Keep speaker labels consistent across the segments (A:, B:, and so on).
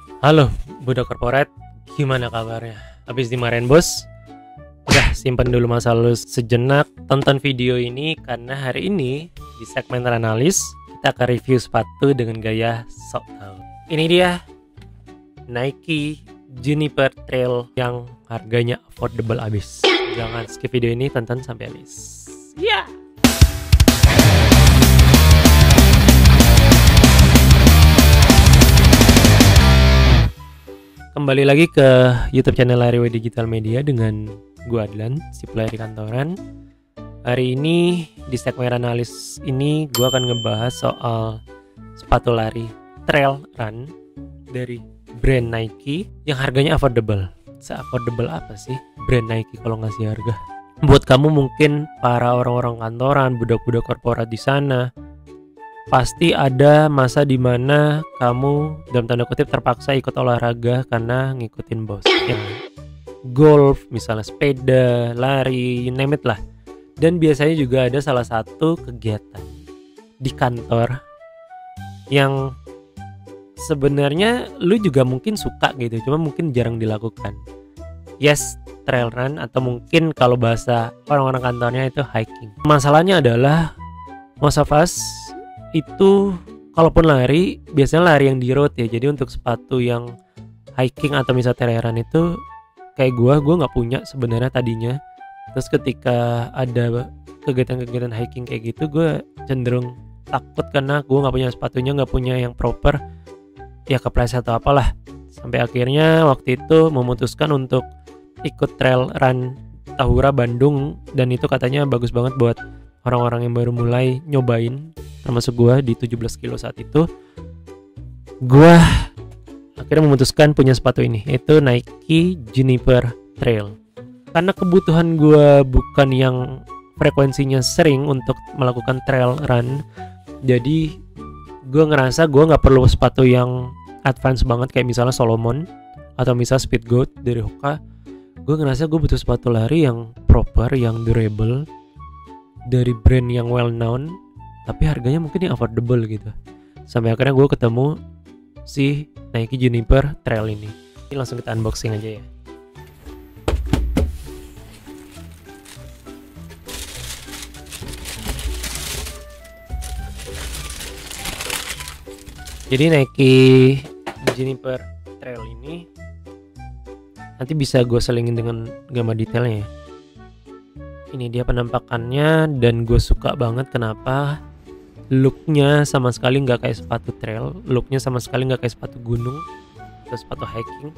A: Halo, budak korporat, gimana kabarnya? Habis dimarahin bos? Udah, simpan dulu masa lalu sejenak, tonton video ini karena hari ini di segmen analis kita akan review sepatu dengan gaya sok tahu. Ini dia Nike Juniper Trail yang harganya affordable abis. Jangan skip video ini, tonton sampai habis. Ya. Kembali lagi ke YouTube channel Lariwe Digital Media dengan gue Adlan, si player di kantoran. Hari ini di segmen analis ini gue akan ngebahas soal sepatu lari trail run dari brand Nike yang harganya affordable. Se-affordable apa sih brand Nike kalau ngasih harga? Buat kamu mungkin para orang-orang kantoran, budak-budak korporat di sana, pasti ada masa dimana kamu dalam tanda kutip terpaksa ikut olahraga karena ngikutin bos, yang golf, misalnya sepeda, lari, you name it lah. Dan biasanya juga ada salah satu kegiatan di kantor yang sebenarnya lu juga mungkin suka gitu, cuma mungkin jarang dilakukan. Yes, trail run, atau mungkin kalau bahasa orang-orang kantornya itu hiking. Masalahnya adalah most of us itu kalaupun lari, biasanya lari yang di road ya. Jadi untuk sepatu yang hiking atau misalnya trail run itu kayak gue nggak punya sebenarnya tadinya. Terus ketika ada kegiatan-kegiatan hiking kayak gitu, gue cenderung takut karena gue nggak punya sepatunya, nggak punya yang proper, ya kepleset atau apalah. Sampai akhirnya waktu itu memutuskan untuk ikut trail run Tahura Bandung, dan itu katanya bagus banget buat orang-orang yang baru mulai nyobain, termasuk gue di 17 kilo saat itu. Gue akhirnya memutuskan punya sepatu ini, yaitu Nike Juniper Trail. Karena kebutuhan gue bukan yang frekuensinya sering untuk melakukan trail run, jadi gue ngerasa gue gak perlu sepatu yang advance banget kayak misalnya Solomon atau misalnya Speedgoat dari Hoka. Gue ngerasa gue butuh sepatu lari yang proper, yang durable, dari brand yang well known, tapi harganya mungkin yang affordable gitu. Sampai akhirnya gue ketemu si Nike Juniper Trail ini. Ini langsung kita unboxing aja ya. Jadi Nike Juniper Trail ini nanti bisa gue selingin dengan gambar detailnya ya. Ini dia penampakannya, dan gue suka banget kenapa looknya sama sekali nggak kayak sepatu trail, looknya sama sekali nggak kayak sepatu gunung atau sepatu hiking.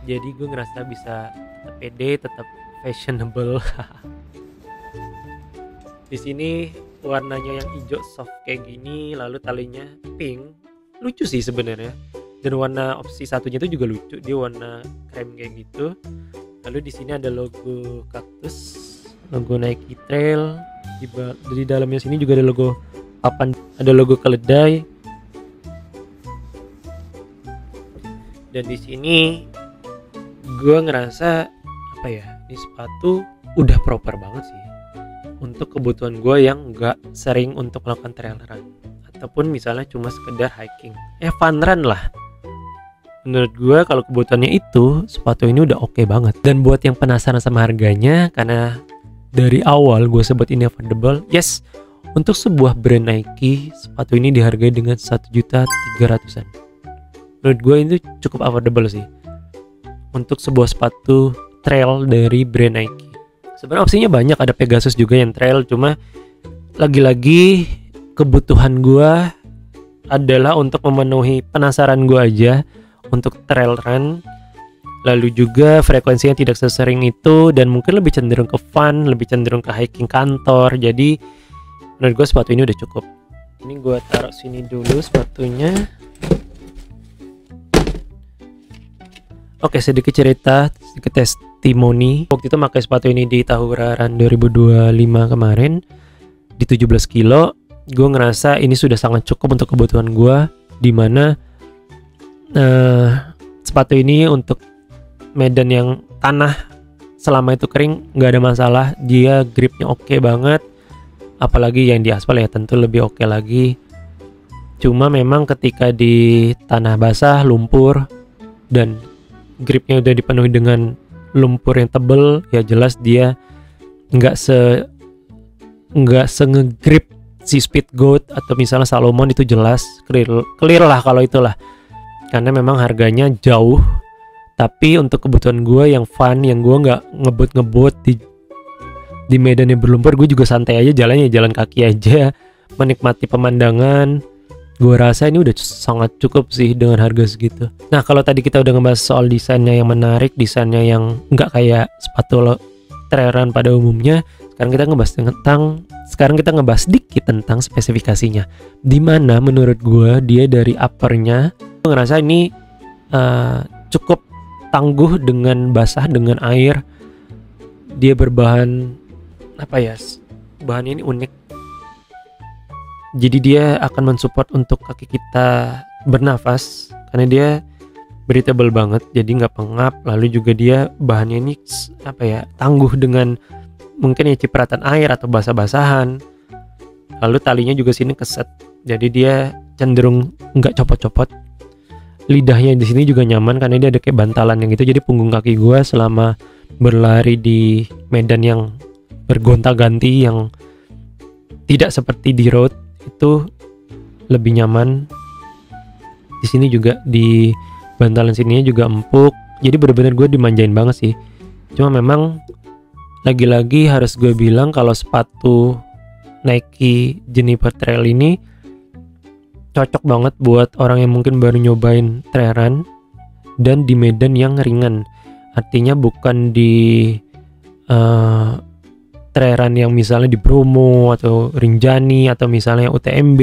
A: Jadi gue ngerasa bisa tetap pede, tetap fashionable. Di sini warnanya yang hijau soft kayak gini, lalu talinya pink, lucu sih sebenarnya. Dan warna opsi satunya itu juga lucu, dia warna krem kayak gitu. Lalu di sini ada logo kaktus, logo Nike Trail. Di dalamnya sini juga ada logo papan, ada logo keledai. Dan di sini gue ngerasa apa ya, ini sepatu udah proper banget sih untuk kebutuhan gue yang nggak sering untuk melakukan trail run ataupun misalnya cuma sekedar hiking, fun run lah. Menurut gue kalau kebutuhannya itu, sepatu ini udah oke banget. Dan buat yang penasaran sama harganya, karena dari awal gue sebut ini affordable, yes, untuk sebuah brand Nike, sepatu ini dihargai dengan 1.300.000-an. Menurut gue itu cukup affordable sih untuk sebuah sepatu trail dari brand Nike. Sebenarnya opsinya banyak, ada Pegasus juga yang trail, cuma lagi-lagi kebutuhan gue adalah untuk memenuhi penasaran gue aja untuk trail run, lalu juga frekuensinya tidak sesering itu, dan mungkin lebih cenderung ke fun, lebih cenderung ke hiking kantor. Jadi menurut gue sepatu ini udah cukup. Ini gue taruh sini dulu sepatunya. Oke, sedikit cerita, sedikit testimoni. Waktu itu pakai sepatu ini di Tahura Run 2025 kemarin di 17 kilo. Gue ngerasa ini sudah sangat cukup untuk kebutuhan gue, dimana sepatu ini untuk medan yang tanah selama itu kering nggak ada masalah. Dia gripnya oke banget, apalagi yang di aspal ya tentu lebih oke lagi. Cuma memang ketika di tanah basah, lumpur, dan gripnya udah dipenuhi dengan lumpur yang tebel, ya jelas dia nggak nge-grip si Speed Goat atau misalnya Salomon, itu jelas clear lah kalau itulah, karena memang harganya jauh. Tapi untuk kebutuhan gue yang fun, yang gue nggak ngebut di medan yang berlumpur, gue juga santai aja jalannya, jalan kaki aja, menikmati pemandangan. Gue rasa ini udah sangat cukup sih dengan harga segitu. Nah, kalau tadi kita udah ngebahas soal desainnya yang menarik, desainnya yang nggak kayak sepatu trail run pada umumnya, sekarang kita ngebahas dikit tentang spesifikasinya. Dimana menurut gue dia dari uppernya, gue ngerasa ini cukup tangguh dengan basah, dengan air. Dia berbahan bahan ini unik. Jadi dia akan mensupport untuk kaki kita bernafas, karena dia breathable banget, jadi nggak pengap. Lalu juga dia bahannya ini tangguh dengan mungkin cipratan air atau basah-basahan. Lalu talinya juga sini keset, jadi dia cenderung nggak copot-copot. Lidahnya di sini juga nyaman karena dia ada kayak bantalan yang gitu, jadi punggung kaki gue selama berlari di medan yang bergonta-ganti yang tidak seperti di road itu lebih nyaman. Di sini juga di bantalan sininya juga empuk, jadi benar-benar gue dimanjain banget sih. Cuma memang lagi-lagi harus gue bilang kalau sepatu Nike Juniper Trail ini cocok banget buat orang yang mungkin baru nyobain trail run dan di medan yang ringan. Artinya bukan di trail run yang misalnya di Bromo atau Rinjani atau misalnya UTMB.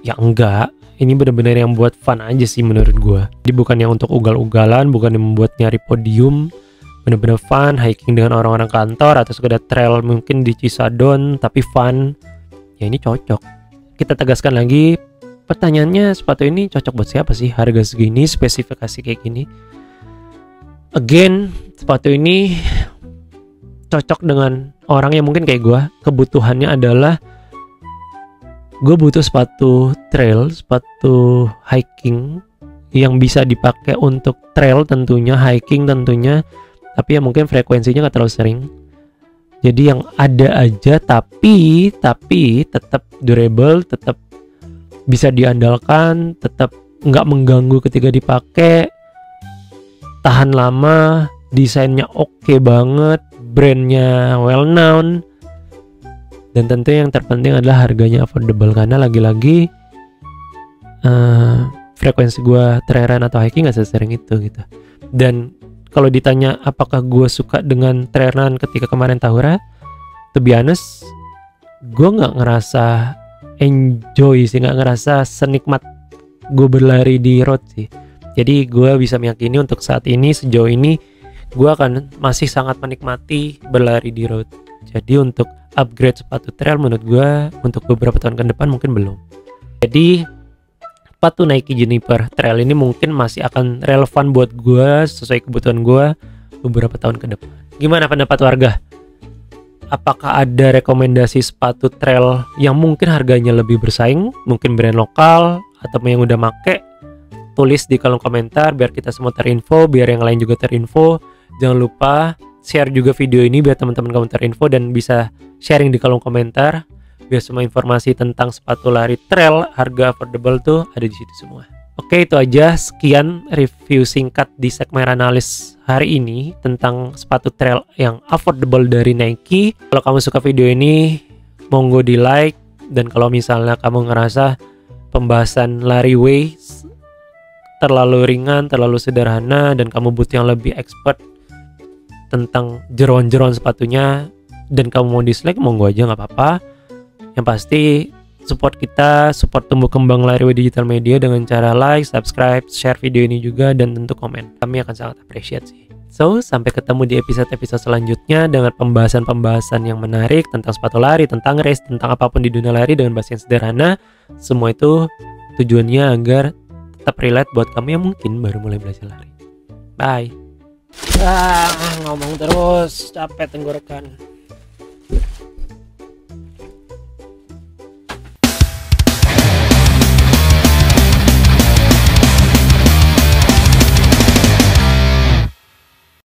A: Ya enggak, ini benar-benar yang buat fun aja sih menurut gue. Jadi bukan yang untuk ugal-ugalan, bukan yang membuat nyari podium. Benar-benar fun, hiking dengan orang-orang kantor atau sekedar trail mungkin di Cisadon tapi fun. Ya ini cocok. Kita tegaskan lagi, pertanyaannya sepatu ini cocok buat siapa sih? Harga segini, spesifikasi kayak gini. Again, sepatu ini cocok dengan orang yang mungkin kayak gue. Kebutuhannya adalah gue butuh sepatu trail, sepatu hiking yang bisa dipakai untuk trail tentunya, hiking tentunya, tapi ya mungkin frekuensinya gak terlalu sering. Jadi yang ada aja tapi tetap durable, tetap bisa diandalkan, tetap nggak mengganggu ketika dipakai, tahan lama, desainnya oke banget, brandnya well known, dan tentu yang terpenting adalah harganya affordable. Karena lagi-lagi frekuensi gue trail run atau hiking gak sesering itu gitu. Dan kalau ditanya apakah gue suka dengan trail run ketika kemarin Tahura, to be honest, gue nggak ngerasa enjoy sih, nggak ngerasa senikmat gue berlari di road sih. Jadi gue bisa meyakini untuk saat ini, sejauh ini gue akan masih sangat menikmati berlari di road. Jadi untuk upgrade sepatu trail menurut gue untuk beberapa tahun ke depan mungkin belum. Jadi sepatu Nike Juniper Trail ini mungkin masih akan relevan buat gue sesuai kebutuhan gue beberapa tahun ke depan. Gimana pendapat warga? Apakah ada rekomendasi sepatu trail yang mungkin harganya lebih bersaing, mungkin brand lokal atau yang udah make? Tulis di kolom komentar biar kita semua terinfo, biar yang lain juga terinfo. Jangan lupa share juga video ini biar teman-teman kamu terinfo dan bisa sharing di kolom komentar. Biar semua informasi tentang sepatu lari trail harga affordable tuh ada di situ semua. Oke, itu aja. Sekian review singkat di segmen analis hari ini tentang sepatu trail yang affordable dari Nike. Kalau kamu suka video ini, monggo di like. Dan kalau misalnya kamu ngerasa pembahasan lari way terlalu ringan, terlalu sederhana, dan kamu butuh yang lebih expert tentang jeroan-jeroan sepatunya, dan kamu mau dislike, monggo aja, nggak apa-apa. Yang pasti support kita, support tumbuh kembang Lariway Digital Media dengan cara like, subscribe, share video ini juga, dan tentu komen. Kami akan sangat appreciate sih. So, sampai ketemu di episode-episode selanjutnya dengan pembahasan-pembahasan yang menarik tentang sepatu lari, tentang race, tentang apapun di dunia lari dengan bahasa yang sederhana. Semua itu tujuannya agar tetap relate buat kamu yang mungkin baru mulai belajar lari. Bye. Ngomong terus, capek tenggorokan.